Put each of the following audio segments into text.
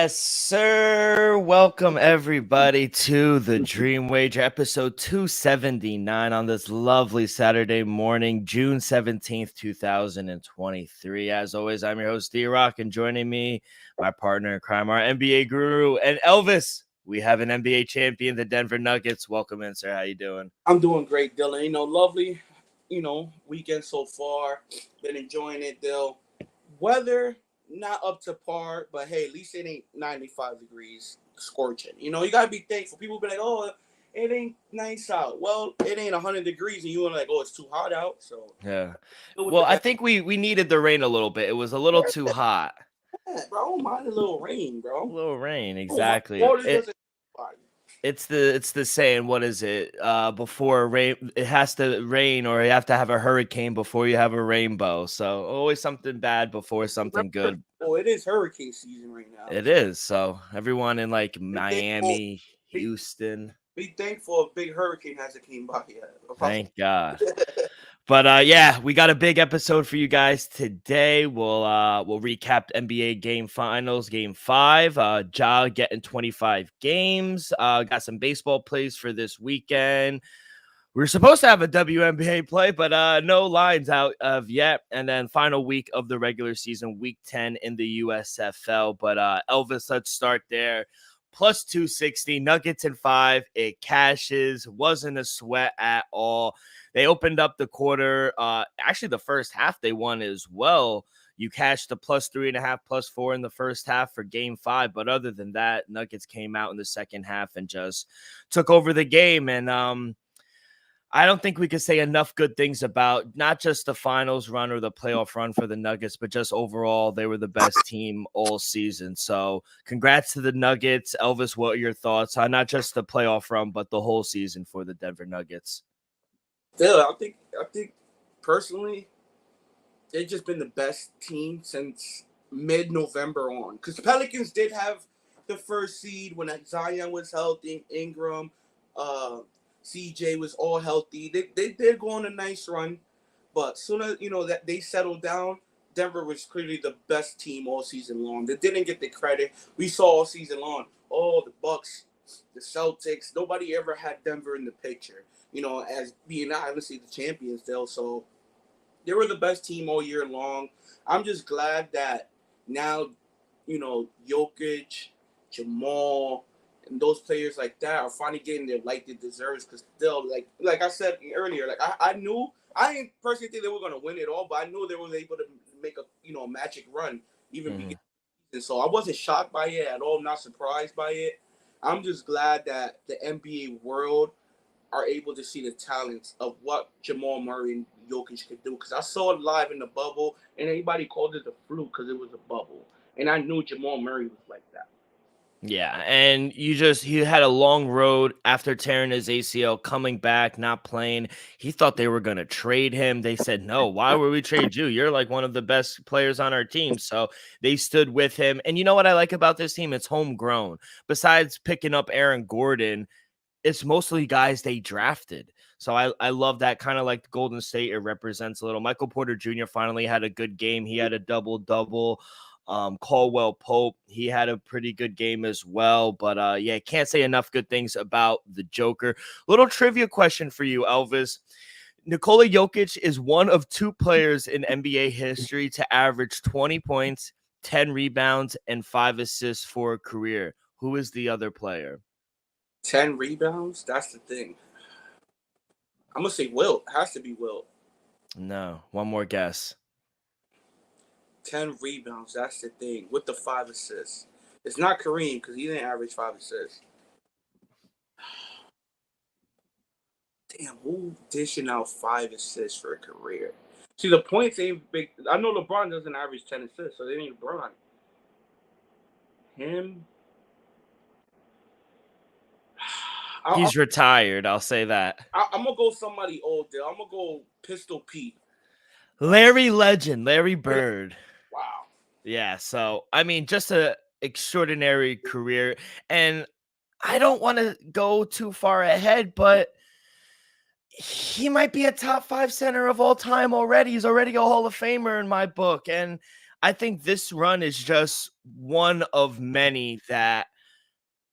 Yes, sir. Welcome everybody to the Dream Wager episode 279 on this lovely Saturday morning, June 17th, 2023. As always, I'm your host, D-Rock, and joining me, my partner in crime, our NBA guru, and Elvis. We have an NBA champion, the Denver Nuggets. Welcome in, sir. How you doing? I'm doing great, Dylan. Lovely, weekend so far. Been enjoying it, Dill. Weather, not up to par, but hey, at least it ain't 95 degrees scorching. You got to be thankful. People be like, oh, it ain't nice out. Well, it ain't 100 degrees, and you want like, oh, it's too hot out. So, Yeah. go with Well, the I best. think we needed the rain a little bit. It was a little too hot. Yeah, bro, I don't mind a little rain, A bro. little rain, I don't mind. exactly. Water doesn't body. It's the saying, what is it? Before rain, it has to rain, or you have to have a hurricane before you have a rainbow. So always something bad before something good. Oh, it is hurricane season right now. It is. So everyone in like Be thankful. Miami, Be, Houston, be thankful a big hurricane hasn't came by yet. thank God. But yeah, we got a big episode for you guys today. We'll recap NBA game finals, game 5. Ja getting 25 games. Got some baseball plays for this weekend. We were supposed to have a WNBA play, but no lines out of yet. And then final week of the regular season, week 10 in the USFL. But Elvis, let's start there. Plus 260, Nuggets in 5. It cashes. Wasn't a sweat at all. They opened up the quarter. Actually, the first half they won as well. You cashed the plus 3.5, plus 4 in the first half for game 5. But other than that, Nuggets came out in the second half and just took over the game. And I don't think we could say enough good things about not just the finals run or the playoff run for the Nuggets, but just overall, they were the best team all season. So congrats to the Nuggets. Elvis, what are your thoughts on not just the playoff run, but the whole season for the Denver Nuggets? Still, I think personally, they've just been the best team since mid-November on. Because Pelicans did have the first seed when Zion was healthy, Ingram, uh, CJ was all healthy. They did go on a nice run, but soon as that they settled down, Denver was clearly the best team all season long. They didn't get the credit we saw all season long. Oh, the Bucks, the Celtics. Nobody ever had Denver in the picture. As being obviously the champions still. So they were the best team all year long. I'm just glad that now, Jokic, Jamal, and those players like that are finally getting their light they deserves. Because still, like I said earlier, like I knew I didn't personally think they were gonna win it all, but I knew they were able to make a magic run even beginning. And so I wasn't shocked by it at all. I'm not surprised by it. I'm just glad that the NBA world are able to see the talents of what Jamal Murray and Jokic could do. Because I saw it live in the bubble, and everybody called it a fluke because it was a bubble. And I knew Jamal Murray was like that. Yeah, and he had a long road after tearing his ACL, coming back, not playing. He thought they were going to trade him. They said, no, why would we trade you? You're like one of the best players on our team. So they stood with him. And you know what I like about this team? It's homegrown. Besides picking up Aaron Gordon, it's mostly guys they drafted. So I love that, kind of like Golden State. It represents a little. Michael Porter Jr. finally had a good game. He had a double-double. Caldwell Pope, he had a pretty good game as well. But yeah, can't say enough good things about the Joker. Little trivia question for you, Elvis. Nikola Jokic is one of 2 players in NBA history to average 20 points, 10 rebounds, and 5 assists for a career. Who is the other player? 10 rebounds? That's the thing. I'm going to say Wilt. It has to be Wilt. No, one more guess. 10 rebounds. That's the thing. With the 5 assists. It's not Kareem because he didn't average 5 assists. Damn, who dishing out 5 assists for a career? See, the points ain't big. I know LeBron doesn't average 10 assists, so they ain't LeBron. Him. He's retired, I'll say that. I'm going to go somebody old there. I'm going to go Pistol Pete. Larry Legend, Larry Bird. Wow. Yeah, so, I mean, just an extraordinary career. And I don't want to go too far ahead, but he might be a top 5 center of all time already. He's already a Hall of Famer in my book. And I think this run is just one of many that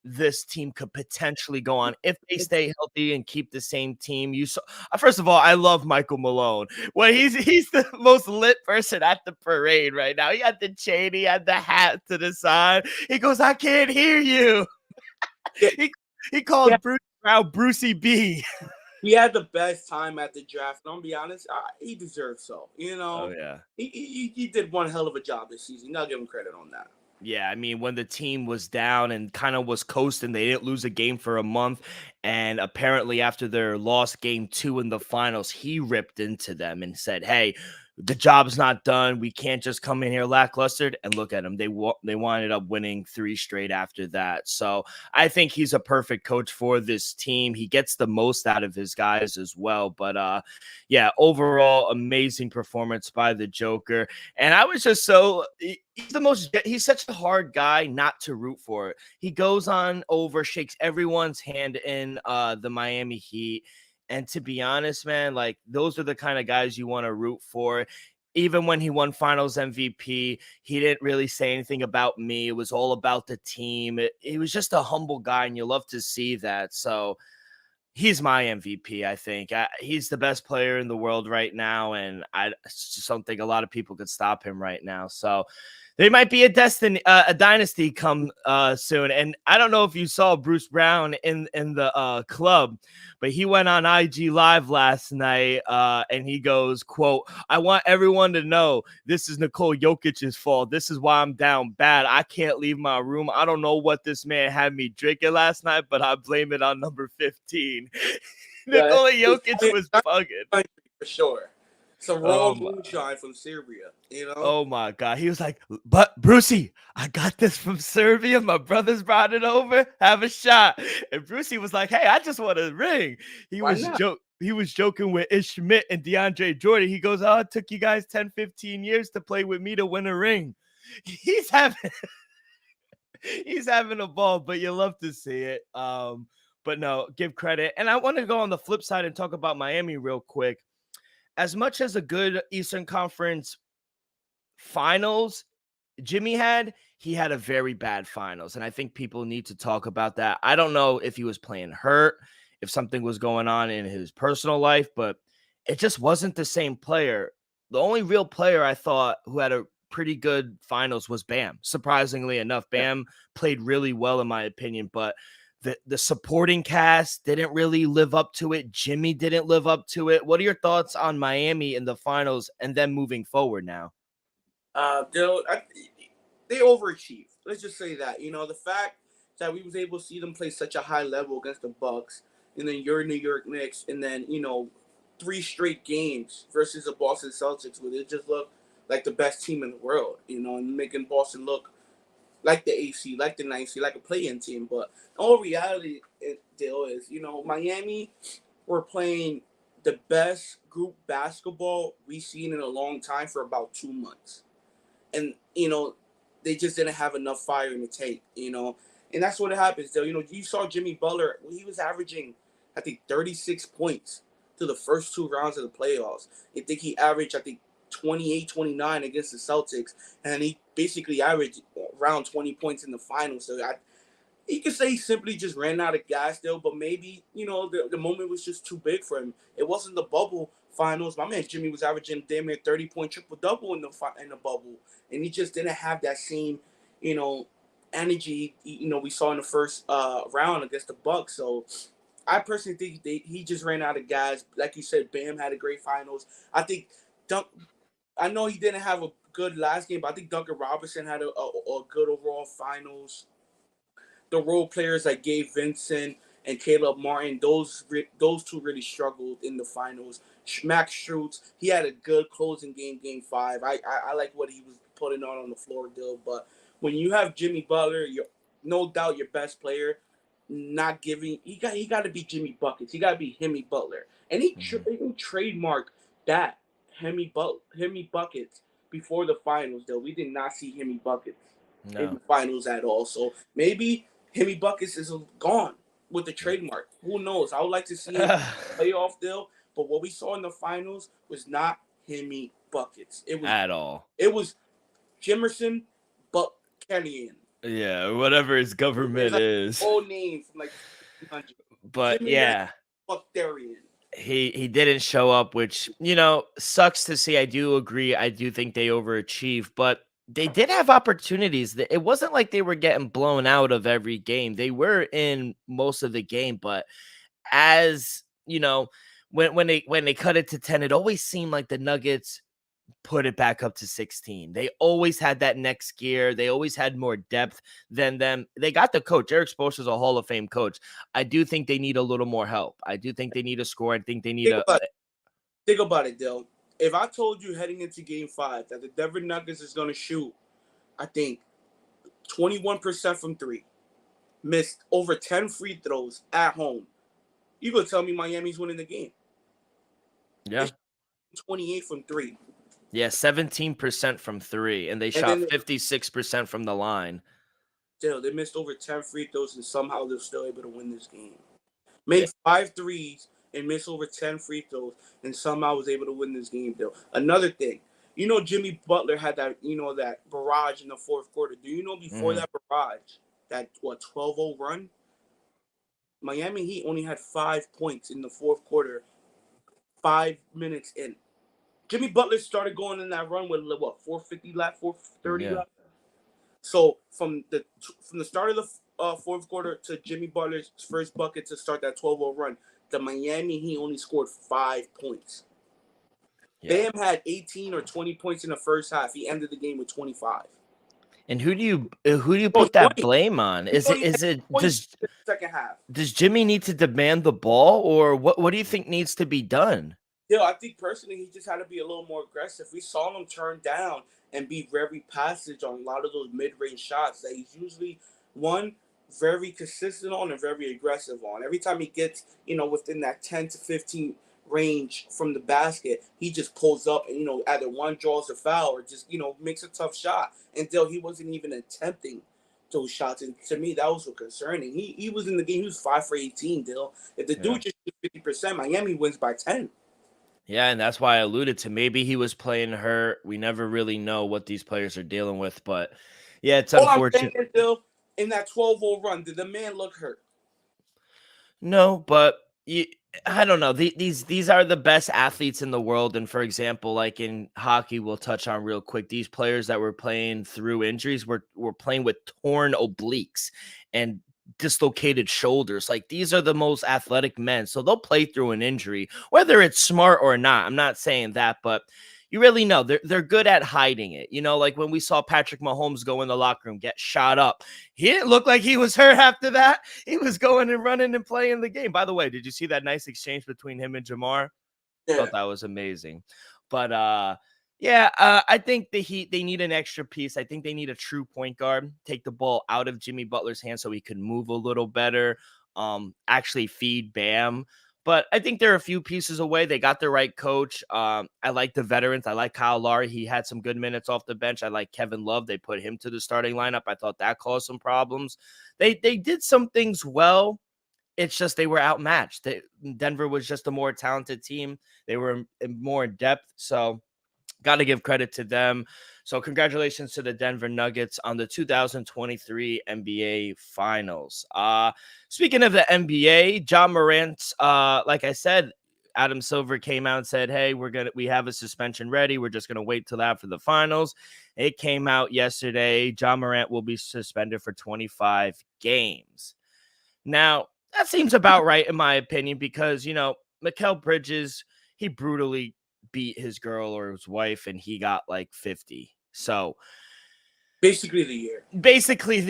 this team could potentially go on if they stay healthy and keep the same team. You saw, first of all, I love Michael Malone. Well, he's the most lit person at the parade right now. He had the chain, he had the hat to the side. He goes, "I can't hear you." Yeah, he he yeah, called Bruce Brown Brucey B. he had the best time at the draft. And I'll be honest, he deserves so. Oh yeah. He did one hell of a job this season. I'll give him credit on that. Yeah, I mean, when the team was down and kind of was coasting, they didn't lose a game for a month. And apparently, after their lost game 2 in the finals, he ripped into them and said, "Hey, the job's not done. We can't just come in here lackluster." And look at them; they winded up winning 3 straight after that. So I think he's a perfect coach for this team. He gets the most out of his guys as well. But yeah, overall, amazing performance by the Joker. And I was just he's such a hard guy not to root for. He goes on over, shakes everyone's hand in the Miami Heat. And to be honest, man, like those are the kind of guys you want to root for. Even when he won finals MVP, he didn't really say anything about me. It was all about the team. He was just a humble guy, and you love to see that. So he's my MVP, I think. He's the best player in the world right now, and I just don't think a lot of people could stop him right now. So they might be a dynasty come soon. And I don't know if you saw Bruce Brown in the club, but he went on IG Live last night, and he goes, "Quote: I want everyone to know this is Nikola Jokic's fault. This is why I'm down bad. I can't leave my room. I don't know what this man had me drinking last night, but I blame it on number 15." Yeah, Nikola Jokic was that's bugging. for sure. It's a raw Um, moonshine from Serbia. Oh my God. He was like, "But Brucey, I got this from Serbia. My brothers brought it over. Have a shot." And Brucey was like, "Hey, I just want a ring." Why not? He was joking with Ish Schmidt and DeAndre Jordan. He goes, "Oh, it took you guys 10, 15 years to play with me to win a ring." He's having he's having a ball, but you love to see it. But no, give credit. And I want to go on the flip side and talk about Miami real quick. As much as a good Eastern Conference finals he had a very bad finals. And I think people need to talk about that. I don't know if he was playing hurt, if something was going on in his personal life, but it just wasn't the same player. The only real player I thought who had a pretty good finals was Bam. Surprisingly enough, Bam played really well in my opinion, but the supporting cast didn't really live up to it. Jimmy didn't live up to it. What are your thoughts on Miami in the finals and then moving forward now? They overachieved. Let's just say that. The fact that we was able to see them play such a high level against the Bucks, and then your New York Knicks, and then 3 straight games versus the Boston Celtics, where they just look like the best team in the world. And making Boston look like the AC, like the 9 seed, like a play-in team. But all reality deal is, Miami were playing the best group basketball we've seen in a long time for about 2 months. And they just didn't have enough fire in the tank. And that's what happens though. You saw Jimmy Butler, he was averaging, I think, 36 points to the first 2 rounds of the playoffs. I think he averaged, I think, 28, 29 against the Celtics, and he basically averaged around 20 points in the finals. So you could say he simply just ran out of gas still, but maybe, the moment was just too big for him. It wasn't the bubble finals. My man Jimmy was averaging damn near 30-point triple-double in the bubble, and he just didn't have that same, you know, energy, we saw in the first round against the Bucks. So I personally think he just ran out of gas. Like you said, Bam had a great finals. I think Dunk. I know he didn't have a good last game, but I think Duncan Robinson had a good overall finals. The role players like Gabe Vincent and Caleb Martin, those two really struggled in the finals. Max Struz, he had a good closing game 5. I like what he was putting on the floor, Dill. But when you have Jimmy Butler, you're no doubt your best player, not giving, he got to be Jimmy Buckets. He got to be Hemi Butler, and Mhm. he trademarked that Hemi Buckets before the finals. Though we did not see Hemi Buckets in No. the finals at all. So maybe Hemi Buckets is gone with the trademark. Who knows? I would like to see him playoff deal, but what we saw in the finals was not Hemi Buckets. It was At all. it was Jimerson Buckanian. Yeah, whatever his It's government like is. old name from like 1500. But Jimmy yeah, Buckdarian. he didn't show up, which sucks to see. I do agree. I do think they overachieved, but they did have opportunities. It wasn't like they were getting blown out of every game. They were in most of the game, but as when they cut it to 10, it always seemed like the Nuggets put it back up to 16. They always had that next gear. They always had more depth than them. They got the coach. Eric Spoelstra's a Hall of Fame coach. I do think they need a little more help. I do think they need a score. I think they need Think about it, Dale. If I told you heading into Game 5 that the Denver Nuggets is going to shoot, I think 21% from three, missed over 10 free throws at home, you gonna tell me Miami's winning the game? Yeah. 28 from three. Yeah, 17% from three, and they shot 56% from the line. Still, they missed over 10 free throws, and somehow they're still able to win this game. Made 5 threes and missed over 10 free throws, and somehow was able to win this game, though. Another thing, Jimmy Butler had that, that barrage in the fourth quarter. Do you know before that barrage, that 12-0 run, Miami Heat only had 5 points in the fourth quarter, 5 minutes in. Jimmy Butler started going in that run with 4:50 left, 4:30 left. So from the start of the fourth quarter to Jimmy Butler's first bucket to start that 12-0 run, the Miami Heat only scored 5 points. Yeah. Bam had 18 or 20 points in the first half. He ended the game with 25. And who do you put that blame on? Is it does second half? Does Jimmy need to demand the ball, or what do you think needs to be done? Yeah, I think personally he just had to be a little more aggressive. We saw him turn down and be very passive on a lot of those mid-range shots that he's usually very consistent on and very aggressive on. Every time he gets, within that 10 to 15 range from the basket, he just pulls up and, either one draws a foul or just, makes a tough shot until he wasn't even attempting those shots. And to me, that was so concerning. He was in the game. He was 5 for 18, Dill. If the dude just shoots 50%, Miami wins by 10. Yeah, and that's why I alluded to maybe he was playing hurt. We never really know what these players are dealing with, but yeah, it's unfortunate. I'm saying, Bill, in that 12-0 run, did the man look hurt? No, but I don't know. These are the best athletes in the world, and for example, like in hockey, we'll touch on real quick. These players that were playing through injuries were playing with torn obliques and dislocated shoulders. Like, these are the most athletic men, so they'll play through an injury, whether it's smart or not. I'm not saying that, but you really know they're good at hiding it. Like when we saw Patrick Mahomes go in the locker room, get shot up, he didn't look like he was hurt after that. He was going and running and playing the game. By the way, did you see that nice exchange between him and Jamar? Yeah. Thought that was amazing. But I think the Heat, they need an extra piece. I think they need a true point guard, take the ball out of Jimmy Butler's hands so he could move a little better, actually feed Bam. But I think they're a few pieces away. They got the right coach. I like the veterans. I like Kyle Lowry. He had some good minutes off the bench. I like Kevin Love. They put him to the starting lineup. I thought that caused some problems. They did some things well. It's just they were outmatched. Denver was just a more talented team. They were more in depth. So got to give credit to them. So congratulations to the Denver Nuggets on the 2023 NBA Finals. Speaking of the NBA, Ja Morant, like I said, Adam Silver came out and said, hey, we have a suspension ready. We're just going to wait till after the finals. It came out yesterday. Ja Morant will be suspended for 25 games. Now, that seems about right in my opinion because, Mikal Bridges, he brutally beat his girl or his wife and he got like 50. So basically the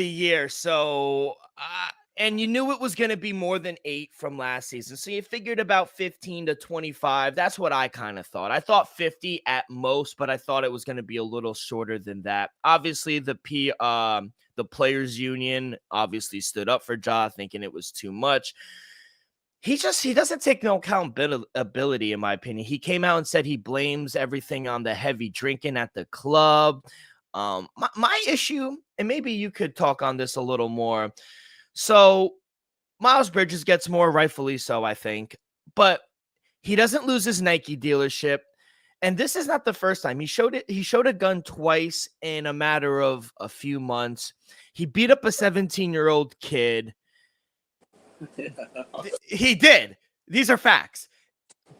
year. So and you knew it was going to be more than 8 from last season. So you figured about 15 to 25. That's what I kind of thought. I thought 50 at most, but I thought it was going to be a little shorter than that. Obviously the players union obviously stood up for Ja, thinking it was too much. He doesn't take no accountability, in my opinion. He came out and said he blames everything on the heavy drinking at the club. My issue, and maybe you could talk on this a little more. So Miles Bridges gets more, rightfully so, I think, but he doesn't lose his Nike dealership. And this is not the first time. He showed a gun twice in a matter of a few months. He beat up a 17-year-old kid. He did. These are facts.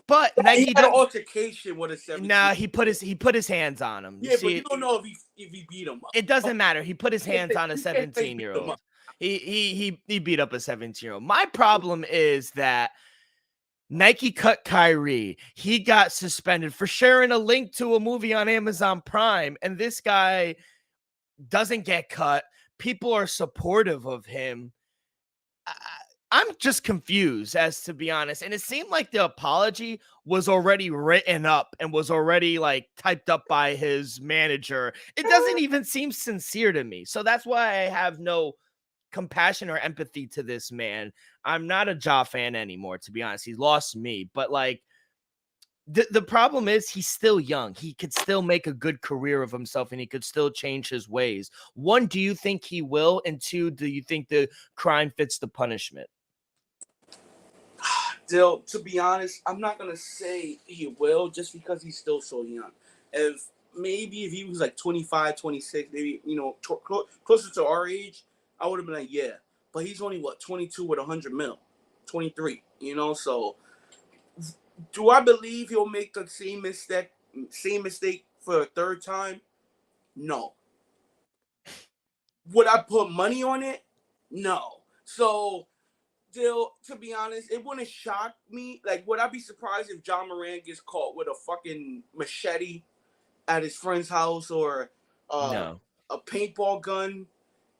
But He had an altercation with a 17. Nah, he put his hands on him. Yeah, but you don't know if he beat him up. It doesn't matter. He put his hands on a You can't say 17-year-old. He beat up a 17-year-old. My problem is that Nike cut Kyrie. He got suspended for sharing a link to a movie on Amazon Prime, and this guy doesn't get cut. People are supportive of him. I'm just confused, as to be honest. And it seemed like the apology was already written up and was already like typed up by his manager. It doesn't even seem sincere to me. So that's why I have no compassion or empathy to this man. I'm not a Ja fan anymore, to be honest. He lost me. But like, the problem is he's still young. He could still make a good career of himself and he could still change his ways. One, do you think he will? And two, do you think the crime fits the punishment? Still, to be honest, I'm not going to say he will just because he's still so young. If he was like 25, 26, maybe, closer to our age, I would have been like, yeah. But he's only, 22 with 100 mil, 23, so do I believe he'll make the same mistake for a third time? No. Would I put money on it? No. So, still, to be honest, it wouldn't shock me. Like, would I be surprised if John Moran gets caught with a fucking machete at his friend's house or No. a paintball gun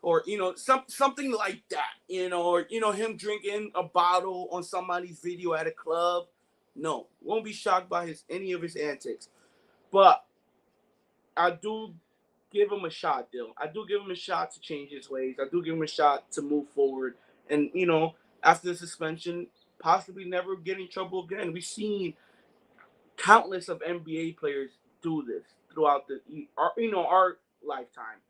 or, something like that, or, him drinking a bottle on somebody's video at a club? No, won't be shocked by any of his antics. But I do give him a shot, Dill. I do give him a shot to change his ways. I do give him a shot to move forward. And, after the suspension, possibly never get in trouble again. We've seen countless of NBA players do this throughout our lifetime.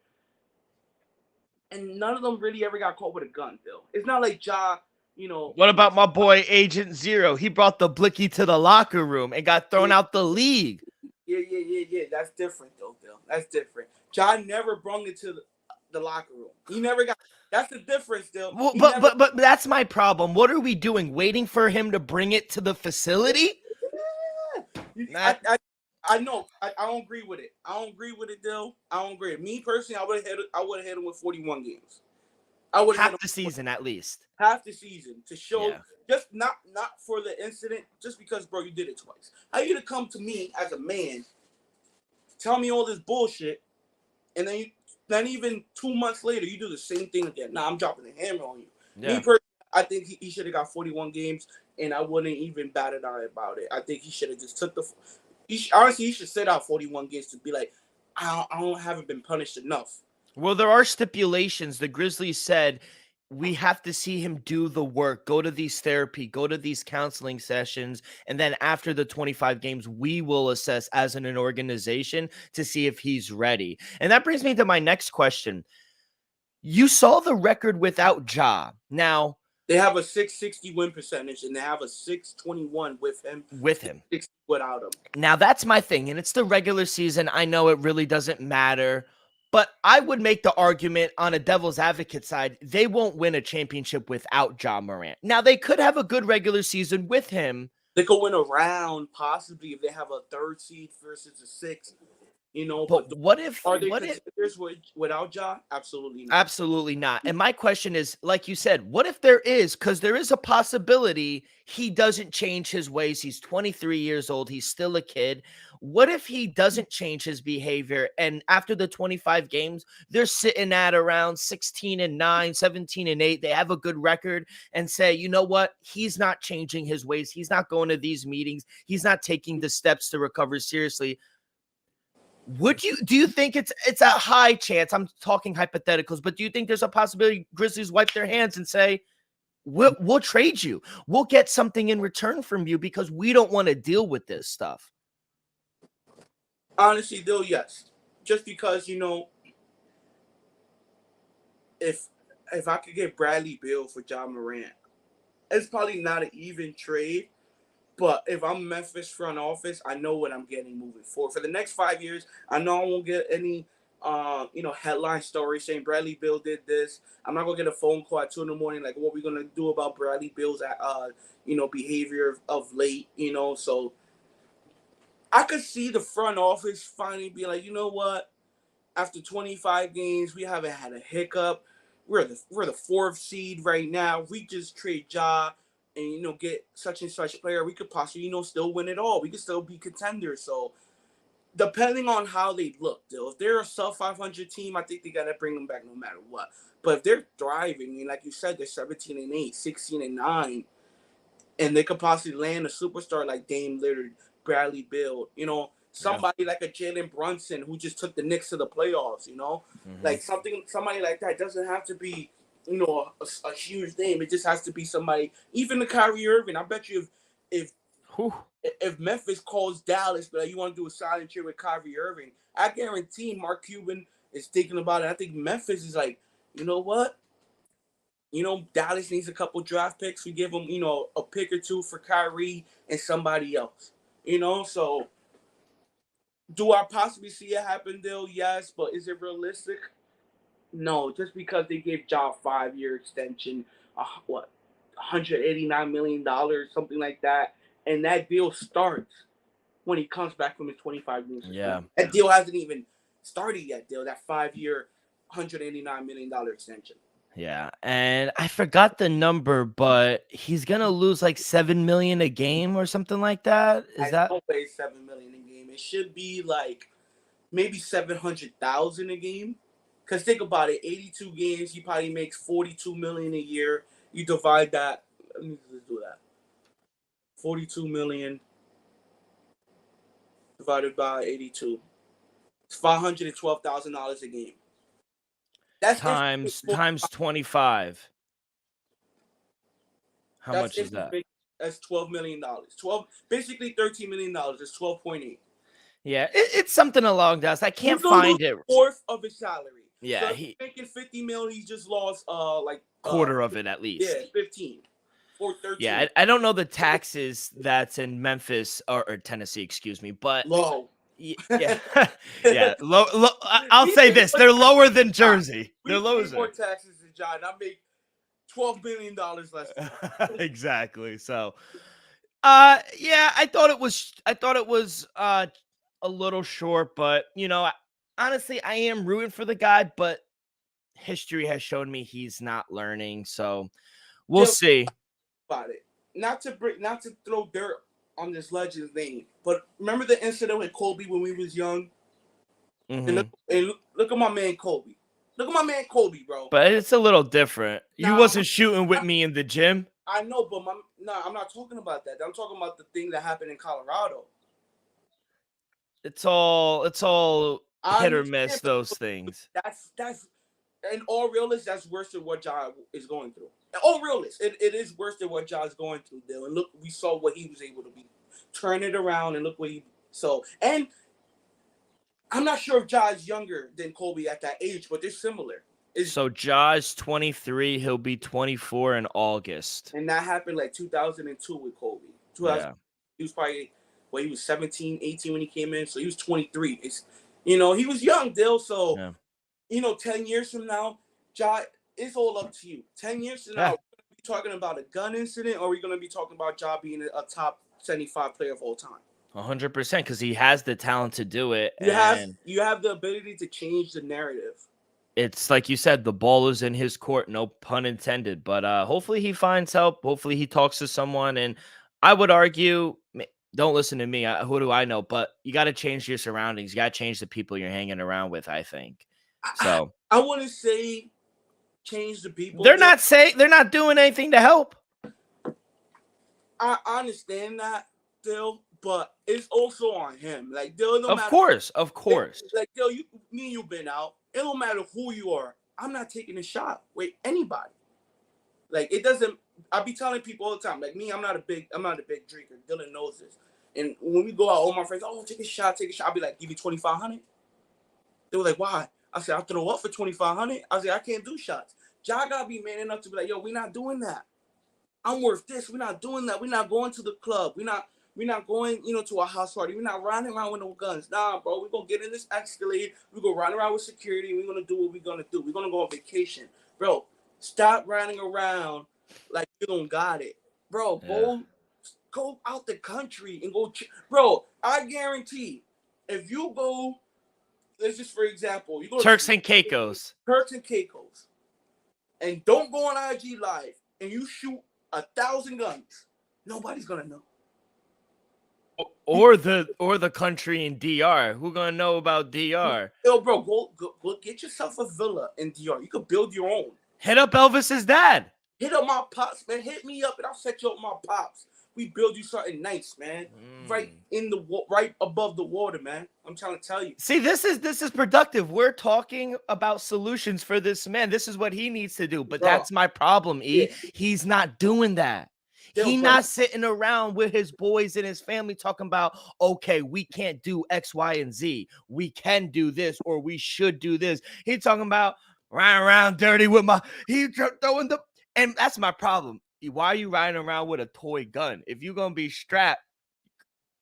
And none of them really ever got caught with a gun, Dill. It's not like Ja. What about my boy Agent Zero? He brought the blicky to the locker room and got thrown out the league. Yeah. That's different, though, Bill. That's different. John never brought it to the locker room. He never got. That's the difference, Bill. Well, but that's my problem. What are we doing? Waiting for him to bring it to the facility? Yeah. I know. I don't agree with it. I don't agree with it, Dill. I don't agree. Me personally, I would have hit him with 41 games. I would have half the season at least. Half the season to show, just not for the incident, just because, bro, you did it twice. How you gonna come to me as a man, tell me all this bullshit, and then even 2 months later you do the same thing again? Nah, I'm dropping the hammer on you. Yeah. Me personally, I think he should have got 41 games, and I wouldn't even bat an eye about it. I think he should have just took honestly, he should sit out 41 games to be like, I haven't been punished enough. Well, there are stipulations. The Grizzlies said we have to see him do the work, go to these therapy, go to these counseling sessions. And then after the 25 games, we will assess as an organization to see if he's ready. And that brings me to my next question. You saw the record without Ja. Now, they have a 660 win percentage and they have a 621 with him. 60 without him. Now, that's my thing. And it's the regular season. I know it really doesn't matter. But I would make the argument on a devil's advocate side, they won't win a championship without Ja Morant. Now, they could have a good regular season with him. They could win a round, possibly, if they have a third seed versus a sixth. But what if are they contenders without Ja? Absolutely not. Absolutely not. And my question is, like you said, what if there is? Because there is a possibility he doesn't change his ways. He's 23 years old. He's still a kid. What if he doesn't change his behavior? And after the 25 games, they're sitting at around 16-9, 17-8. They have a good record and say, you know what? He's not changing his ways. He's not going to these meetings. He's not taking the steps to recover seriously. Do you think it's a high chance? I'm talking hypotheticals, but do you think there's a possibility Grizzlies wipe their hands and say, we'll trade you. We'll get something in return from you because we don't want to deal with this stuff? Honestly, though, yes. Just because, if I could get Bradley Beal for Ja Morant, it's probably not an even trade. But if I'm Memphis front office, I know what I'm getting moving forward. For the next 5 years, I know I won't get any headline story saying Bradley Beal did this. I'm not gonna get a phone call at 2 in the morning like what we're gonna do about Bradley Beal's behavior of late, So I could see the front office finally be like, you know what? After 25 games, we haven't had a hiccup. We're the fourth seed right now. If we just trade Ja and get such and such player, we could possibly still win it all. We could still be contenders. So depending on how they look, though, if they're a sub 500 team, I think they gotta bring them back no matter what. But if they're thriving, and like you said, they're 17-8, 16-9, and they could possibly land a superstar like Dame Lillard, Bradley Beal, Yeah. somebody like a Jalen Brunson who just took the Knicks to the playoffs, like somebody like that. Doesn't have to be, a huge name. It just has to be somebody, even the Kyrie Irving. I bet you if Whew. if Memphis calls Dallas, but you want to do a silent cheer with Kyrie Irving, I guarantee Mark Cuban is thinking about it. I think Memphis is like, you know what? Dallas needs a couple draft picks. We give them, a pick or two for Kyrie and somebody else. So do I possibly see it happen, Dill? Yes, but is it realistic? No, just because they gave Ja a 5-year extension, what, $189 million, something like that, and that deal starts when he comes back from his 25 games. Yeah. That deal hasn't even started yet, Dill. That 5-year, $189 million extension. Yeah, and I forgot the number, but he's gonna lose like 7 million a game or something like that. Is that don't pay $7 million a game. It should be like maybe 700,000 a game. Cause think about it, 82 games, he probably makes 42 million a year. You divide that. Let me just do that. 42 million divided by 82. It's $512,000 a game. That's times 25? How That's much is that? That's $12 million. Basically $13 million. It's 12.8. Yeah, it's something along those. I can't He's gonna find lose it. a fourth of his salary. Yeah, So he making 50 million, he just lost quarter of it at least. 15 or 13. Yeah, I don't know the taxes that's in Memphis or Tennessee, excuse me, but Low. yeah, yeah. I'll say this: they're lower than Jersey. They're lower. More taxes than John. I make $12 million less. Exactly. So, yeah, I thought it was a little short, but honestly, I am rooting for the guy, but history has shown me he's not learning. So we'll see. About it. Not to throw dirt on this legend's name, but remember the incident with Kobe when we was young? Mm-hmm. And look at my man Kobe. Look at my man Kobe, bro. But it's a little different. You wasn't shooting with me in the gym. I know, but I'm not talking about that. I'm talking about the thing that happened in Colorado. It's all hit or miss, those things. That's in all realness, that's worse than what Ja is going through. In all realness, it is worse than what Ja is going through, Bill. And look, we saw what he was able to be. Turn it around and look what and I'm not sure if Ja is younger than Kobe at that age, but they're similar. So Ja's 23, he'll be 24 in August. And that happened like 2002 with Kobe. Yeah. He was probably, he was 17, 18 when he came in, so he was 23. He was young, Dill, so, 10 years from now, Ja, it's all up to you. 10 years from now, we're going to be talking about a gun incident, or are we going to be talking about Ja being a top 75 player of all time? 100%, because he has the talent to do it. You have the ability to change the narrative. It's like you said, the ball is in his court, no pun intended. But hopefully he finds help. Hopefully he talks to someone. And I would argue, don't listen to me. Who do I know? But you got to change your surroundings. You got to change the people you're hanging around with, I think. So I wouldn't say change the people. They're not doing anything to help. I understand that, Dill, but it's also on him. Like, Dill, of course. Like, Dill, me and you've been out. It don't matter who you are. I'm not taking a shot with anybody. Like, it doesn't. I be telling people all the time. Like me, I'm not a big drinker. Dylan knows this. And when we go out, all my friends, take a shot. I'll be like, give you 2,500. They were like, why? I said, I'll throw up for 2,500. I said, I can't do shots. Ja gotta be man enough to be like, yo, we not doing that. I'm worth this. We're not doing that. We're not going to the club. We're not going, to a house party. We're not riding around with no guns. Nah, bro. We're gonna get in this Escalade. We're gonna ride around with security. We're gonna do what we're gonna do. We're gonna go on vacation. Bro, stop riding around like you don't got it. Bro, Yeah. go out the country and go. Bro, I guarantee if you go, let's just for example, you go Turks to and Caicos. Turks and Caicos and don't go on IG Live and you shoot 1,000 guns, nobody's gonna know. Or the country in DR. Who gonna know about DR? Yo, bro, go get yourself a villa in DR. You could build your own. Hit up Elvis's dad. Hit up my pops, man. Hit me up and I'll set you up my pops. We build you something nice, man. Right above the water, man. I'm trying to tell you. See, this is productive. We're talking about solutions for this man. This is what he needs to do. But Bro, that's my problem, E. yeah. He's not doing that. He's not sitting around with his boys and his family talking about, okay, we can't do X, Y, and Z. We can do this or we should do this. He's talking about riding around dirty with throwing the, and that's my problem. Why are you riding around with a toy gun? If you're going to be strapped,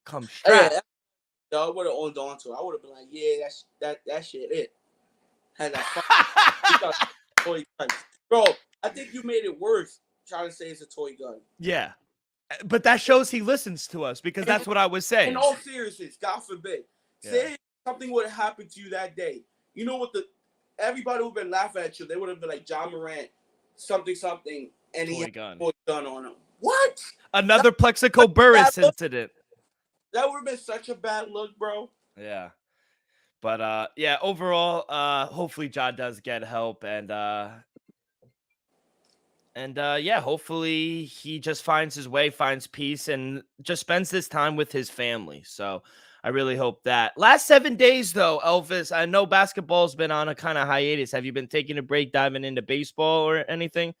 come strapped. Yeah, I would have owned on to it. I would have been like, yeah, that shit it. Had that toy gun. Bro, I think you made it worse trying to say it's a toy gun. Yeah. But that shows he listens to us because that's what I was saying. In all seriousness, God forbid. Yeah. Say something would have happened to you that day. You know what everybody would have been laughing at you. They would have been like John Morant, something, and he had a toy gun on him. What? Another Plexico Burris incident. That would have been such a bad look, bro. Yeah. But yeah, overall, hopefully Ja does get help and yeah, hopefully he just finds his way, finds peace, and just spends this time with his family. So I really hope that. Last 7 days, though, Elvis, I know basketball's been on a kind of hiatus. Have you been taking a break, diving into baseball or anything?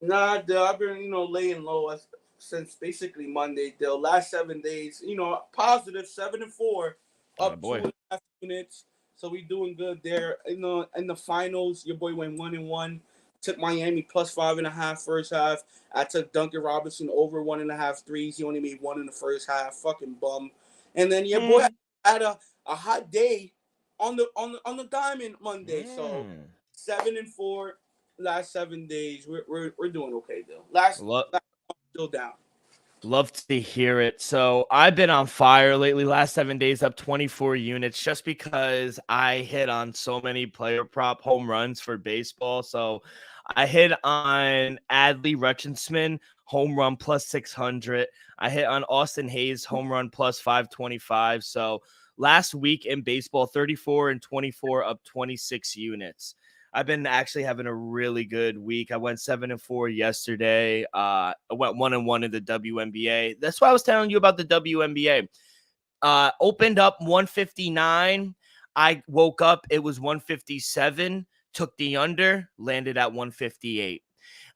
Nah, I've been, laying low since basically Monday. The last 7 days, positive 7-4, up 2.5 units. So we doing good there. In the finals, your boy went 1-1. Took Miami plus 5.5 first half. I took Duncan Robinson over 1.5 threes. He only made one in the first half. Fucking bum. And then your boy had a hot day on the diamond Monday. So 7-4 last 7 days. We're doing okay though. Last still down. Love to hear it. So I've been on fire lately. Last 7 days, up 24 units just because I hit on so many player prop home runs for baseball. So I hit on Adley Rutschman home run plus 600. I hit on Austin Hayes home run plus 525. So last week in baseball, 34 and 24, up 26 units. I've been actually having a really good week. I went 7-4 yesterday. I went 1-1 in the WNBA. That's why I was telling you about the WNBA. Opened up 159. I woke up. It was 157. Took the under. Landed at 158.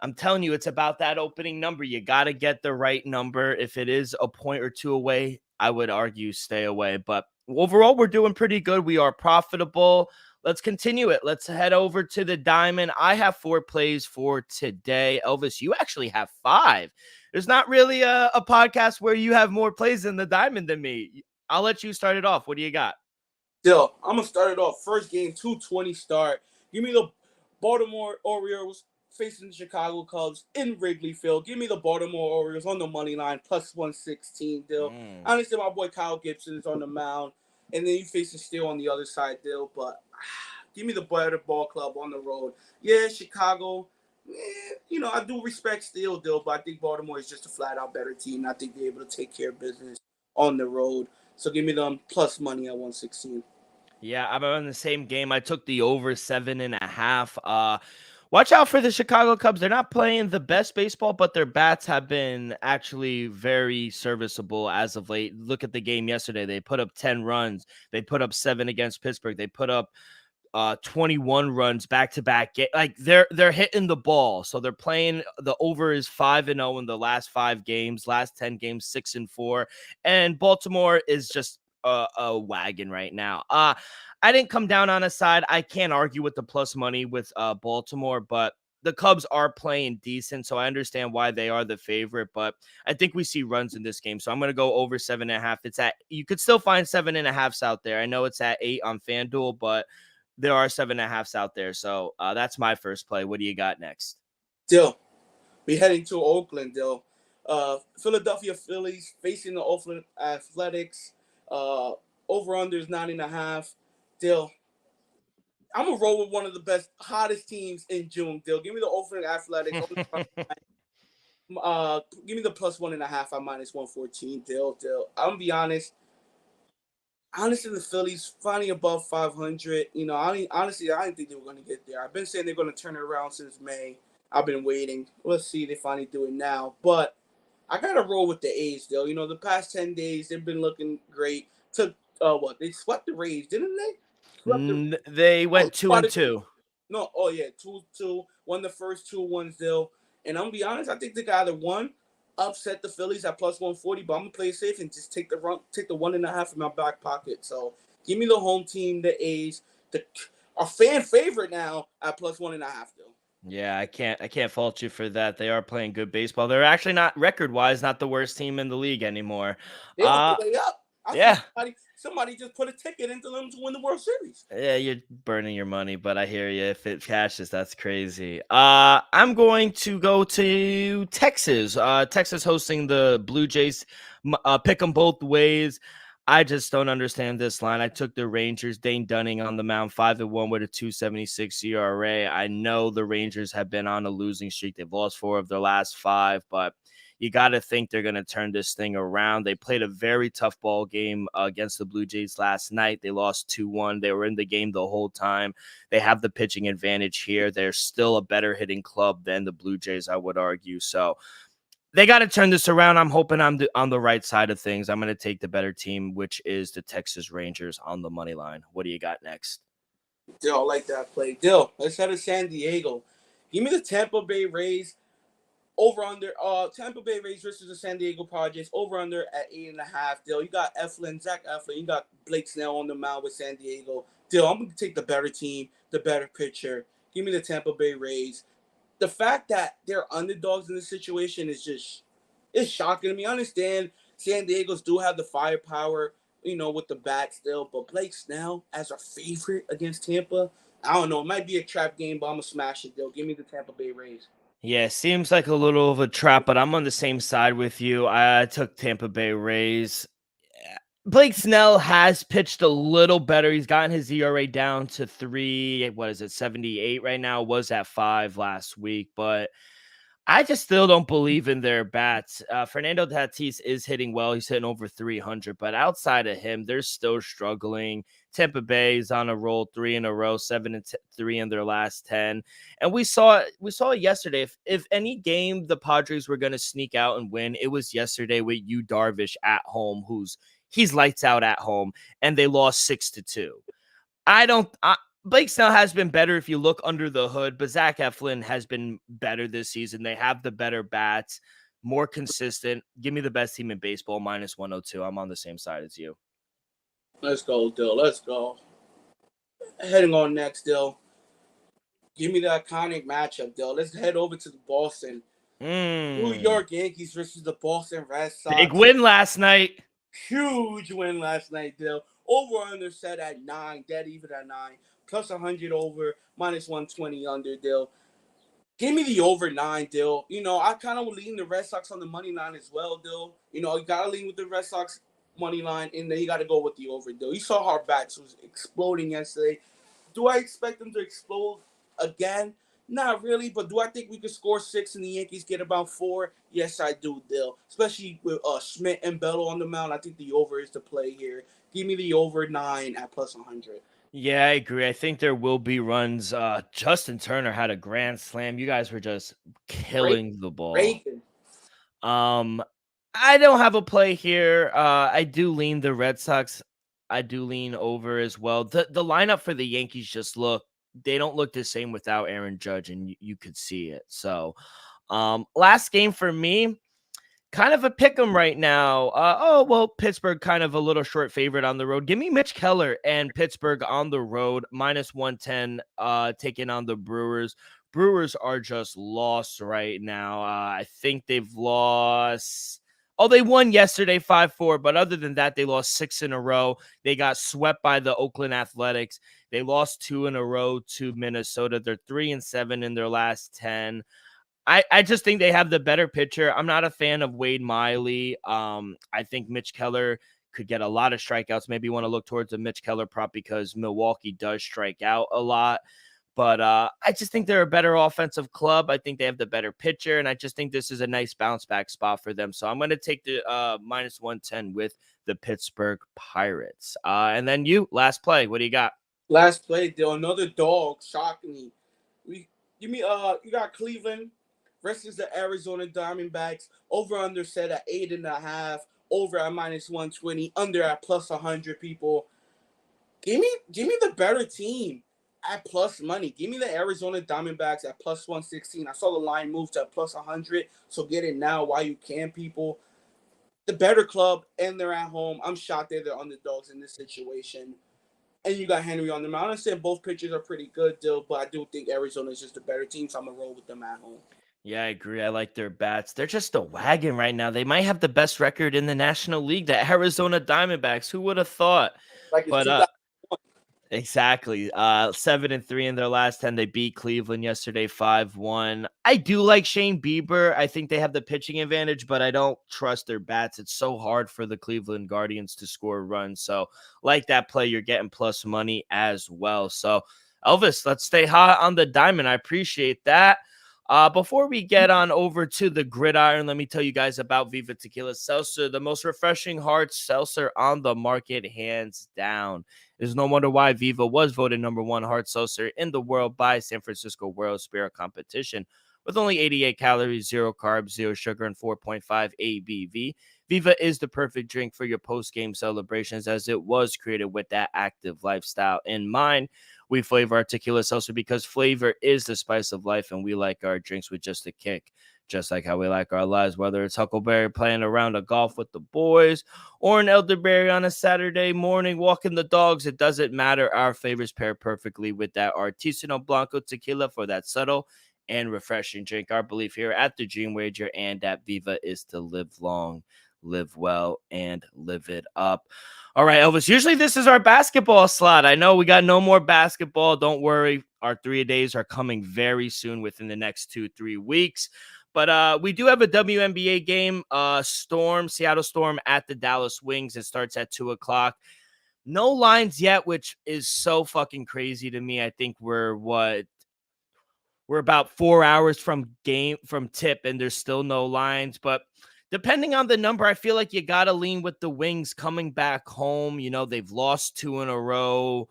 I'm telling you, it's about that opening number. You got to get the right number. If it is a point or two away, I would argue stay away. But overall, we're doing pretty good. We are profitable. Let's continue it. Let's head over to the diamond. I have 4 plays for today. Elvis, you actually have 5. There's not really a podcast where you have more plays in the diamond than me. I'll let you start it off. What do you got? Still, I'm going to start it off. First game, 2:20 start. Give me the Baltimore Orioles facing the Chicago Cubs in Wrigley Field. Give me the Baltimore Orioles on the money line, plus 116, Dill. I understand my boy Kyle Gibson is on the mound. And then you face the Steel on the other side, Dill. But give me the better ball club on the road. Yeah, Chicago. I do respect Steel, Dill, but I think Baltimore is just a flat-out better team. I think they're able to take care of business on the road. So give me them plus money at 116. Yeah, I'm on the same game. I took the over 7.5. Watch out for the Chicago Cubs. They're not playing the best baseball, but their bats have been actually very serviceable as of late. Look at the game yesterday. They put up 10 runs. They put up 7 against Pittsburgh. They put up 21 runs back-to-back. Like they're hitting the ball. So they're playing. The over is 5-0 in the last 5 games. Last 10 games, 6-4. And Baltimore is just a wagon right now. I didn't come down on a side. I can't argue with the plus money with Baltimore, but the Cubs are playing decent, so I understand why they are the favorite, but I think we see runs in this game. So I'm going to go over 7.5. You could still find 7.5s out there. I know it's at 8 on FanDuel, but there are 7.5s out there. So that's my first play. What do you got next? Dill, we heading to Oakland, Dill. Philadelphia Phillies facing the Oakland Athletics. Over under is 9.5. Dill, I'm gonna roll with one of the best, hottest teams in June. Dill, give me the Oakland Athletics. Give me the +1.5 on -114. Dill. I'm gonna be honest. Honestly, the Phillies finally above 500. Honestly, I didn't think they were going to get there. I've been saying they're going to turn it around since May. I've been waiting. Let's see if they finally do it now. But I got to roll with the A's, though. The past 10 days, they've been looking great. Took, what? They swept the Rays, didn't they? They went 2-2. No, oh, yeah, 2-2. Won the first 2-1 still. And I'm going to be honest, I think they got either one upset the Phillies at +140, but I'm gonna play it safe and just take the 1.5 in my back pocket. So give me the home team, the A's, our fan favorite now at +1.5 though. Yeah, I can't fault you for that. They are playing good baseball. They're actually not record-wise not the worst team in the league anymore. They on the way up. Yeah. Somebody just put a ticket into them to win the World Series. Yeah, you're burning your money, but I hear you. If it cashes, that's crazy. I'm going to go to Texas. Texas hosting the Blue Jays. Pick them both ways. I just don't understand this line. I took the Rangers. Dane Dunning on the mound, 5-1 with a 2.76 ERA. I know the Rangers have been on a losing streak. They've lost 4 of their last 5, but you got to think they're going to turn this thing around. They played a very tough ball game against the Blue Jays last night. They lost 2-1. They were in the game the whole time. They have the pitching advantage here. They're still a better hitting club than the Blue Jays, I would argue. So they got to turn this around. I'm hoping I'm on the right side of things. I'm going to take the better team, which is the Texas Rangers on the money line. What do you got next? Dill, I like that play. Dill, let's head to San Diego. Give me the Tampa Bay Rays. Over under Tampa Bay Rays versus the San Diego Padres. Over under at 8.5. Dill, you got Zach Eflin. You got Blake Snell on the mound with San Diego. Dill, I'm gonna take the better team, the better pitcher. Give me the Tampa Bay Rays. The fact that they're underdogs in this situation it's shocking to me. I understand San Diego's do have the firepower, with the bat still, but Blake Snell as a favorite against Tampa, I don't know. It might be a trap game, but I'm gonna smash it. Dill, give me the Tampa Bay Rays. Yeah, seems like a little of a trap, but I'm on the same side with you. I took Tampa Bay Rays. Blake Snell has pitched a little better. He's gotten his ERA down to 78 right now. Was at 5 last week, but I just still don't believe in their bats. Fernando Tatis is hitting well. He's hitting over 300, but outside of him, they're still struggling. Tampa Bay is on a roll, 3 in a row, 7-3 in their last 10. And we saw it yesterday. If any game the Padres were going to sneak out and win, it was yesterday with Yu Darvish at home, he's lights out at home, and they lost 6-2. Blake Snell has been better if you look under the hood, but Zach Eflin has been better this season. They have the better bats, more consistent. Give me the best team in baseball, -102. I'm on the same side as you. Let's go, Dill. Let's go. Heading on next, Dill. Give me the iconic matchup, Dill. Let's head over to the Boston. New York Yankees versus the Boston Red Sox. Big win last night. Huge win last night, Dill. Over under set at 9, dead even at 9. +100 over, -120 under, Dill. Give me the over 9, Dill. I kind of lean the Red Sox on the money line as well, Dill. You got to lean with the Red Sox money line, and then you got to go with the over, Dill. You saw how bats was exploding yesterday. Do I expect them to explode again? Not really, but do I think we could score 6 and the Yankees get about 4? Yes, I do, Dill. Especially with Schmidt and Bello on the mound. I think the over is the play here. Give me the over 9 at +100. Yeah, I agree. I think there will be runs. Justin Turner had a grand slam. You guys were just killing the ball. Breaking. I don't have a play here. I do lean the Red Sox. I do lean over as well. The lineup for the Yankees they don't look the same without Aaron Judge, and you could see it. So, last game for me, kind of a pick 'em right now. Pittsburgh kind of a little short favorite on the road. Give me Mitch Keller and Pittsburgh on the road, -110, taking on the Brewers. Brewers are just lost right now. I think they've lost. Oh, they won yesterday 5-4, but other than that, they lost 6 in a row. They got swept by the Oakland Athletics. They lost 2 in a row to Minnesota. They're 3-7 in their last 10. I just think they have the better pitcher. I'm not a fan of Wade Miley. I think Mitch Keller could get a lot of strikeouts. Maybe you want to look towards the Mitch Keller prop because Milwaukee does strike out a lot. But I just think they're a better offensive club. I think they have the better pitcher, and I just think this is a nice bounce back spot for them. So I'm going to take the minus 110 with the Pittsburgh Pirates. And then you, last play. What do you got? Last play, Dale, another dog, shockingly. We give me you got Cleveland versus the Arizona Diamondbacks. Over under set at 8.5. Over at minus 120. Under at plus 100 people. Give me the better team at plus money. Give me the Arizona Diamondbacks at plus 116. I saw the line move to plus 100, so get it now while you can, people. The better club, and they're at home. I'm shocked they're the underdogs in this situation. And you got Henry on them. I understand both pitchers are pretty good, Dill, but I do think Arizona is just a better team, so I'm going to roll with them at home. Yeah, I agree. I like their bats. They're just a wagon right now. They might have the best record in the National League, the Arizona Diamondbacks. Who would have thought? Like it's But 2001. exactly. 7-3 in their last 10. They beat Cleveland yesterday 5-1. I do like Shane Bieber. I think they have the pitching advantage, but I don't trust their bats. It's so hard for the Cleveland Guardians to score runs. So, like that play, you're getting plus money as well. So, Elvis, let's stay hot on the diamond. I appreciate that. Before we get on over to the gridiron, let me tell you guys about Viva Tequila Seltzer, the most refreshing hard seltzer on the market, hands down. There's no wonder why Viva was voted #1 hard seltzer in the world by San Francisco World Spirit Competition. With only 88 calories, 0 carbs, 0 sugar, and 4.5 ABV, Viva is the perfect drink for your post-game celebrations as it was created with that active lifestyle in mind. We flavor our tequila seltzer because flavor is the spice of life, and we like our drinks with just a kick. Just like how we like our lives, whether it's Huckleberry playing around a golf with the boys or an elderberry on a Saturday morning walking the dogs, it doesn't matter. Our flavors pair perfectly with that Artisanal Blanco tequila for that subtle and refreshing drink. Our belief here at the Dream Wager and at Viva is to live long, live well, and live it up. All right, Elvis. Usually this is our basketball slot. I know we got no more basketball. Don't worry. Our 3-a-days are coming very soon within the next 2-3 weeks. But we do have a WNBA game. Seattle Storm at the Dallas Wings. It starts at 2:00. No lines yet, which is so fucking crazy to me. I think we're about 4 hours from tip, and there's still no lines. But depending on the number, I feel like you gotta lean with the Wings coming back home. You know, they've lost 2 in a row.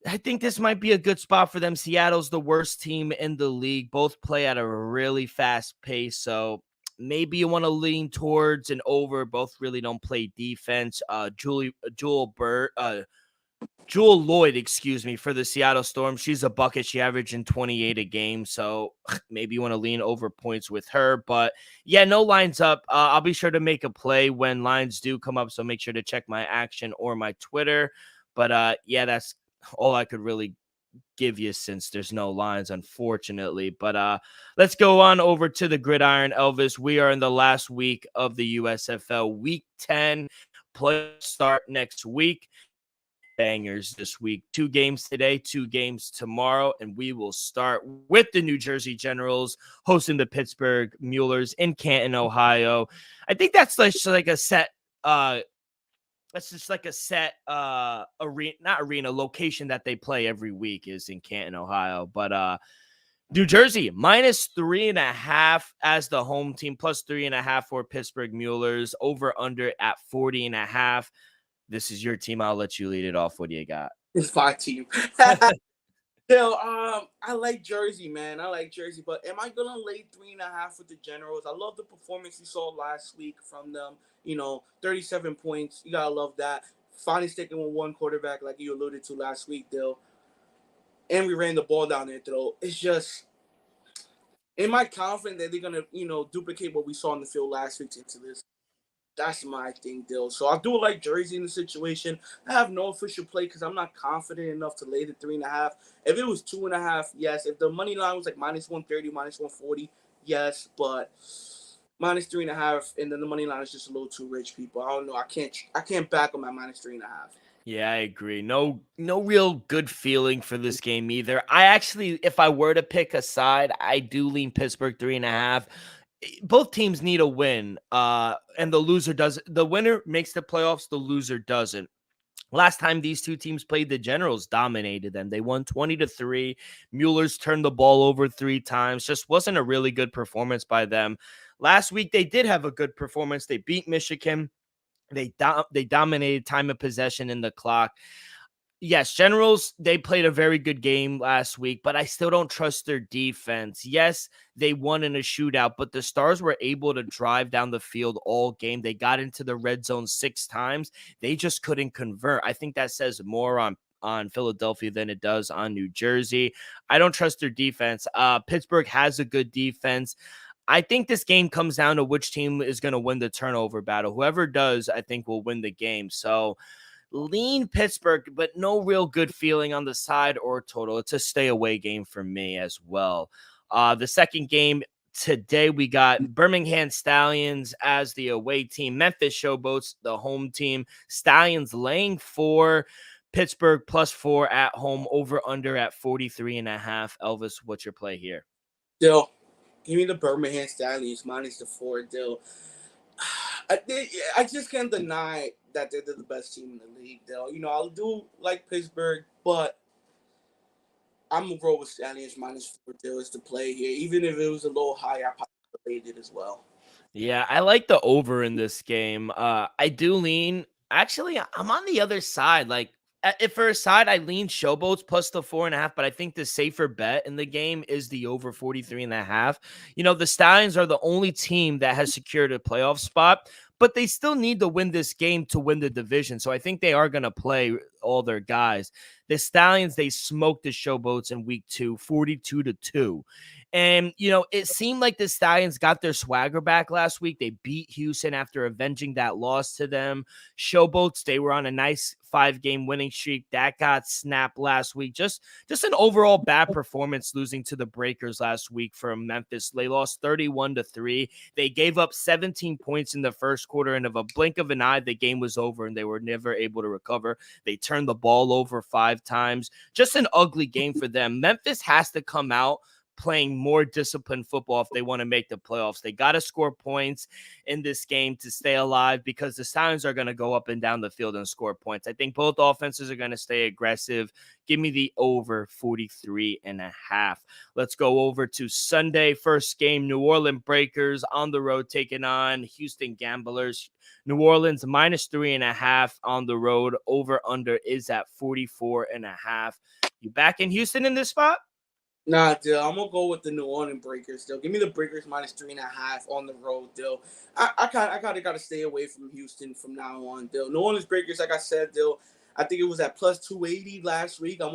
I think this might be a good spot for them. Seattle's the worst team in the league. Both play at a really fast pace. So maybe you want to lean towards an over. Both really don't play defense. Jewel Lloyd, excuse me, for the Seattle Storm. She's a bucket. She averaged in 28 a game. So maybe you want to lean over points with her. But yeah, no lines up. I'll be sure to make a play when lines do come up. So make sure to check my action or my Twitter. But yeah, that's all I could really give you since there's no lines, unfortunately. But let's go on over to the gridiron, Elvis. We are in the last week of the USFL Week 10. Play start next week. Bangers this week. 2 games today, 2 games tomorrow, and we will start with the New Jersey Generals hosting the Pittsburgh Muellers in Canton, Ohio. I think that's like a set that's just like a set arena, not arena, location that they play every week is in Canton, Ohio. But New Jersey -3.5 as the home team, +3.5 for Pittsburgh Muellers, over under at 40.5. This is your team. I'll let you lead it off. What do you got? It's my team. Still, I like Jersey, man. I like Jersey, but am I gonna lay 3.5 with the Generals? I love the performance you saw last week from them. 37 points. You gotta love that. Finally sticking with one quarterback, like you alluded to last week, Dill. And we ran the ball down their throat. It's just, am I confident that they're gonna, duplicate what we saw on the field last week into this? That's my thing, Dill. So I do like Jersey in the situation. I have no official play because I'm not confident enough to lay the 3.5. If it was 2.5, yes. If the money line was like -130, -140, yes. But -3.5, and then the money line is just a little too rich, people. I don't know. I can't back them at -3.5. Yeah, I agree. No real good feeling for this game either. I actually, if I were to pick a side, I do lean Pittsburgh 3.5. Both teams need a win. And the winner makes the playoffs, the loser doesn't. Last time these two teams played, the Generals dominated them. They won 20-3. Mueller's turned the ball over 3 times. Just wasn't a really good performance by them. Last week they did have a good performance. They beat Michigan. They dominated time of possession in the clock. Yes, Generals, they played a very good game last week, but I still don't trust their defense. Yes, they won in a shootout, but the Stars were able to drive down the field all game. They got into the red zone 6 times. They just couldn't convert. I think that says more on Philadelphia than it does on New Jersey. I don't trust their defense. Pittsburgh has a good defense. I think this game comes down to which team is going to win the turnover battle. Whoever does, I think will win the game. So lean Pittsburgh, but no real good feeling on the side or total. It's a stay away game for me as well. The second game today, we got Birmingham Stallions as the away team. Memphis Showboats, the home team. Stallions laying 4. Pittsburgh +4 at home, over under at 43.5. Elvis, what's your play here? Dill, give me the Birmingham Stallions -4, Dill. I just can't deny that they're the best team in the league, Dill. I do like Pittsburgh, but I'm gonna roll with Stallions -4, Dill, is the play here. Even if it was a little higher, I probably played it as well. Yeah, I like the over in this game. I do lean. Actually, I'm on the other side. Like, if for a side, I lean Showboats plus the 4.5, but I think the safer bet in the game is the over 43.5. The Stallions are the only team that has secured a playoff spot, but they still need to win this game to win the division. So I think they are going to play all their guys. The Stallions, they smoked the Showboats in week 2, 42-2. And, it seemed like the Stallions got their swagger back last week. They beat Houston after avenging that loss to them. Showboats, they were on a nice 5-game winning streak. That got snapped last week. Just an overall bad performance losing to the Breakers last week from Memphis. They lost 31-3. They gave up 17 points in the first quarter, and of a blink of an eye, the game was over, and they were never able to recover. They turned the ball over 5 times. Just an ugly game for them. Memphis has to come out playing more disciplined football if they want to make the playoffs. They got to score points in this game to stay alive because the Stallions are going to go up and down the field and score points. I think both offenses are going to stay aggressive. Give me the over 43.5. Let's go over to Sunday. First game, New Orleans Breakers on the road taking on Houston Gamblers. New Orleans -3.5 on the road. Over under is at 44.5. You back in Houston in this spot? Nah, Dill, I'm gonna go with the New Orleans Breakers. Dill, give me the Breakers -3.5 on the road. Dill, I gotta stay away from Houston from now on. Dill, New Orleans Breakers, like I said, Dill, I think it was at +280 last week. I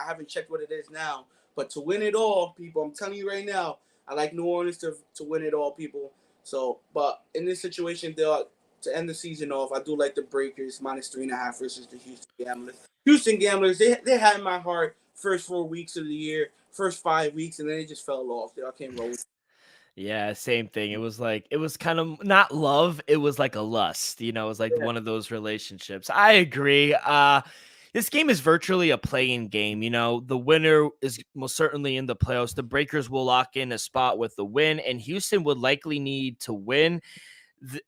haven't checked what it is now, but to win it all, people, I'm telling you right now, I like New Orleans to win it all, people. So, but in this situation, Dill, to end the season off, I do like the Breakers -3.5 versus the Houston Gamblers. Houston Gamblers, they had my heart first 4 weeks of the year, first 5 weeks, and then it just fell off. I can't roll with it. Yeah, same thing. It was kind of not love, it was like a lust, it was like Yeah. one of those relationships. I agree. This game is virtually a play-in game. The winner is most certainly in the playoffs. The Breakers will lock in a spot with the win, and Houston would likely need to win.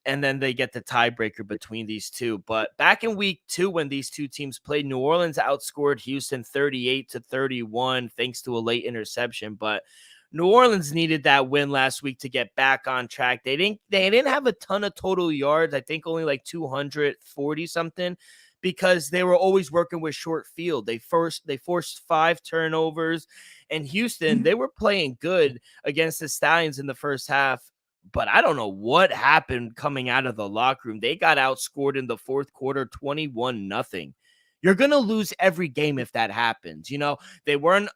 And then they get the tiebreaker between these two. But back in week 2, when these two teams played, New Orleans outscored Houston 38-31 thanks to a late interception. But New Orleans needed that win last week to get back on track. They didn't have a ton of total yards. I think only like 240 something, because they were always working with short field. They forced 5 turnovers, and Houston, they were playing good against the Stallions in the first half. But I don't know what happened coming out of the locker room. They got outscored in the fourth quarter 21-0. You're going to lose every game if that happens. They weren't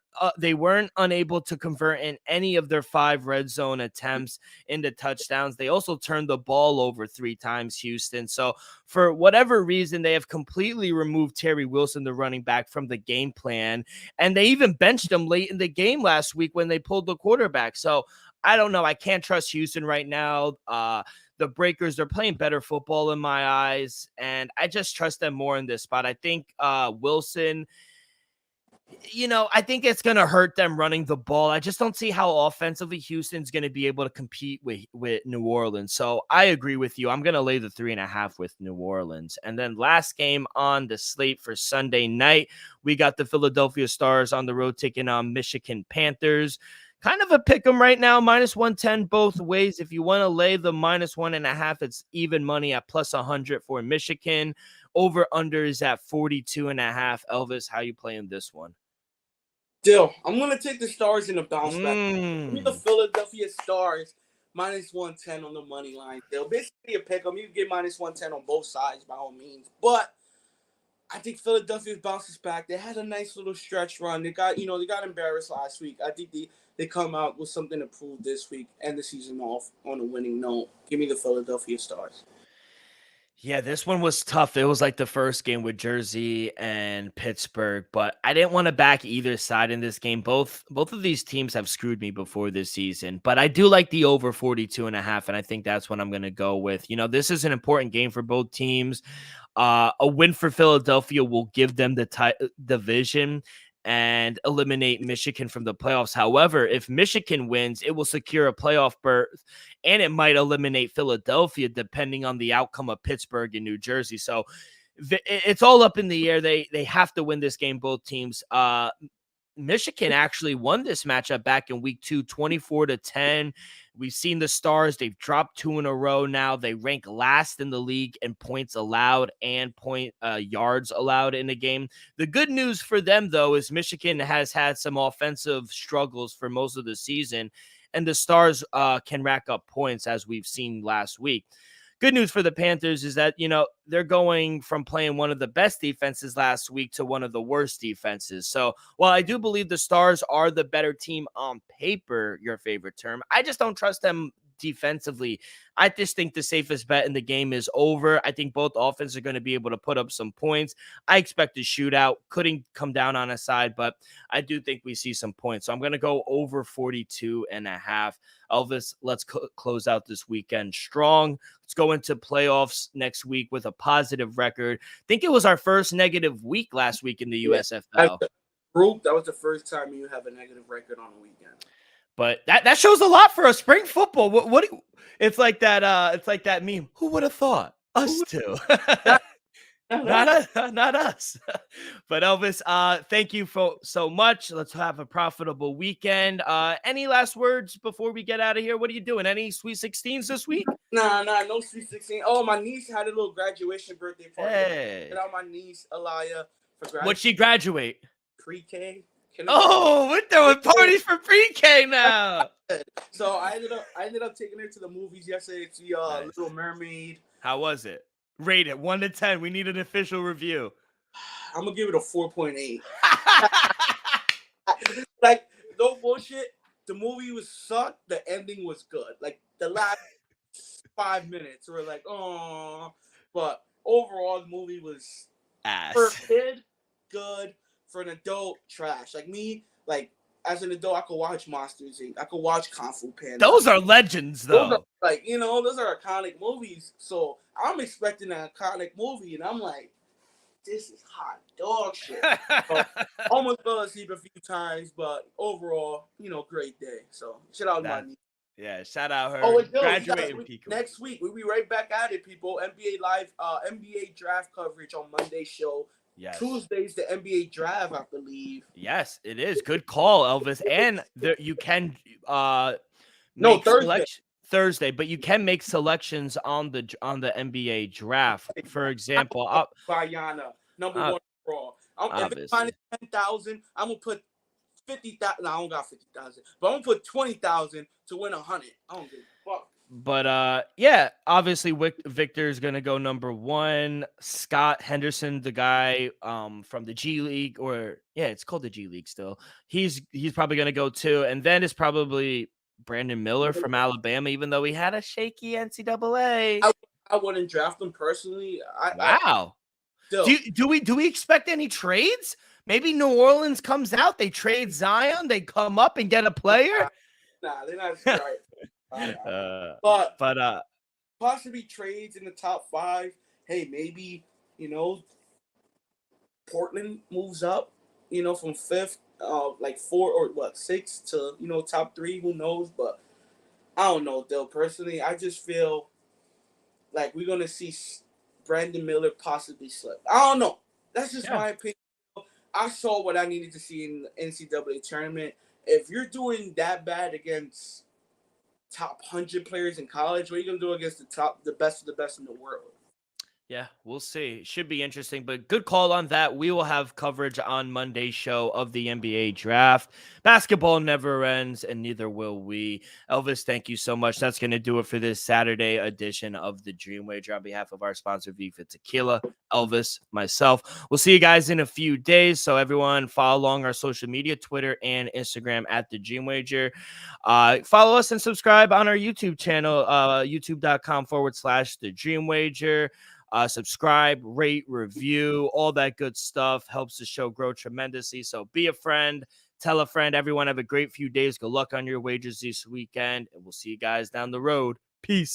unable to convert in any of their 5 red zone attempts into touchdowns. They also turned the ball over 3 times, Houston. So for whatever reason, they have completely removed Terry Wilson, the running back, from the game plan. And they even benched him late in the game last week when they pulled the quarterback. So I don't know. I can't trust Houston right now. The Breakers, they're playing better football in my eyes, and I just trust them more in this spot. I think Wilson, I think it's going to hurt them running the ball. I just don't see how offensively Houston's going to be able to compete with New Orleans. So I agree with you. I'm going to lay the 3.5 with New Orleans. And then last game on the slate for Sunday night, we got the Philadelphia Stars on the road taking on Michigan Panthers. Kind of a pick 'em right now, -110 both ways. If you want to lay the -1.5, it's even money at +100 for Michigan. Over under is at 42.5. Elvis, how you playing this one? Still, I'm going to take the Stars in a bounce back. Give me the Philadelphia Stars -110 on the money line. Still, basically a pick 'em. You can get -110 on both sides by all means. But I think Philadelphia bounces back. They had a nice little stretch run. They got embarrassed last week. I think they come out with something to prove this week, end the season off on a winning note. Give me the Philadelphia Stars. Yeah, this one was tough. It was like the first game with Jersey and Pittsburgh, but I didn't want to back either side in this game. Both of these teams have screwed me before this season, but I do like the over 42.5, and I think that's what I'm going to go with. This is an important game for both teams. A win for Philadelphia will give them the division and eliminate Michigan from the playoffs. However, if Michigan wins, it will secure a playoff berth, and it might eliminate Philadelphia depending on the outcome of Pittsburgh and New Jersey. So it's all up in the air. They have to win this game, both teams. Michigan actually won this matchup back in week 2, 24-10. We've seen the Stars. They've dropped 2 in a row now. They rank last in the league in points allowed and yards allowed in a game. The good news for them, though, is Michigan has had some offensive struggles for most of the season, and the Stars can rack up points, as we've seen last week. Good news for the Panthers is that, they're going from playing one of the best defenses last week to one of the worst defenses. So while I do believe the Stars are the better team on paper, your favorite term, I just don't trust them defensively. I just think the safest bet in the game is over. I think both offenses are going to be able to put up some points. I expect a shootout. Couldn't come down on a side, but I do think we see some points. So I'm going to go over 42.5. Elvis, let's close out this weekend strong. Let's go into playoffs next week with a positive record. I think it was our first negative week last week in the USFL. That was the first time you have a negative record on a weekend. But that shows a lot for a spring football. What it's like that. It's like that meme. Who would have thought? Us two. Not us. But Elvis, thank you so much. Let's have a profitable weekend. Any last words before we get out of here? What are you doing? Any Sweet 16s this week? Nah, no Sweet 16. Oh, my niece had a little graduation birthday party. Hey. Shout out my niece, Aliyah, for graduation. What'd she graduate? Pre-K. Oh, we're throwing parties for pre-K now. So I ended up taking her to the movies yesterday to see nice. Little Mermaid. How was it? Rate it 1 to 10. We need an official review. I'm gonna give it a 4.8. Like, no bullshit. The movie was sucked. The ending was good. Like the last 5 minutes were like, oh, but overall the movie was ass. For a kid, good. For an adult, trash. Like me, like as an adult, I could watch Monsters Inc. I could watch Kung Fu Panda. Those are legends, though. Those are iconic movies. So I'm expecting an iconic movie, and I'm like, this is hot dog shit. So, almost fell asleep a few times, but overall, great day. So shout out my niece. Yeah, shout out her. Oh, graduating next week we'll be right back at it, people. NBA live, NBA draft coverage on Monday's show. Yes. Tuesday's the NBA draft, I believe. Yes, it is. Good call, Elvis. And you can Thursday, but you can make selections on the NBA draft. For example, Bayana, number 1 overall. If it's minus 10,000, I'm gonna put 50,000. No, I don't got 50,000, but I'm gonna put 20,000 to win 100. I don't give a fuck. But yeah, obviously Victor is gonna go number one. Scott Henderson, the guy from the G League, or yeah, it's called the G League still. He's probably gonna go two, and then it's probably Brandon Miller from Alabama, even though he had a shaky NCAA. I wouldn't draft him personally. I Wow. still Do we expect any trades? Maybe New Orleans comes out, they trade Zion, they come up and get a player. nah, they're not right. uh, But but possibly trades in the top 5. Hey, maybe Portland moves up, from 5th, like 4 or what 6 to top 3. Who knows? But I don't know, though. Personally, I just feel like we're gonna see Brandon Miller possibly slip. I don't know. That's just yeah. my opinion. I saw what I needed to see in the NCAA tournament. If you're doing that bad against top 100 players in college, what are you gonna do against the best of the best in the world? Yeah, we'll see. Should be interesting, but good call on that. We will have coverage on Monday's show of the NBA draft. Basketball never ends, and neither will we. Elvis, thank you so much. That's going to do it for this Saturday edition of the Dream Wager. On behalf of our sponsor, Viva Tequila, Elvis, myself. We'll see you guys in a few days. So everyone follow along our social media, Twitter and Instagram at the Dream Wager. Follow us and subscribe on our YouTube channel, youtube.com/the Dream Wager. Subscribe, rate, review, all that good stuff helps the show grow tremendously. So be a friend, tell a friend. Everyone have a great few days. Good luck on your wagers this weekend, and we'll see you guys down the road. Peace.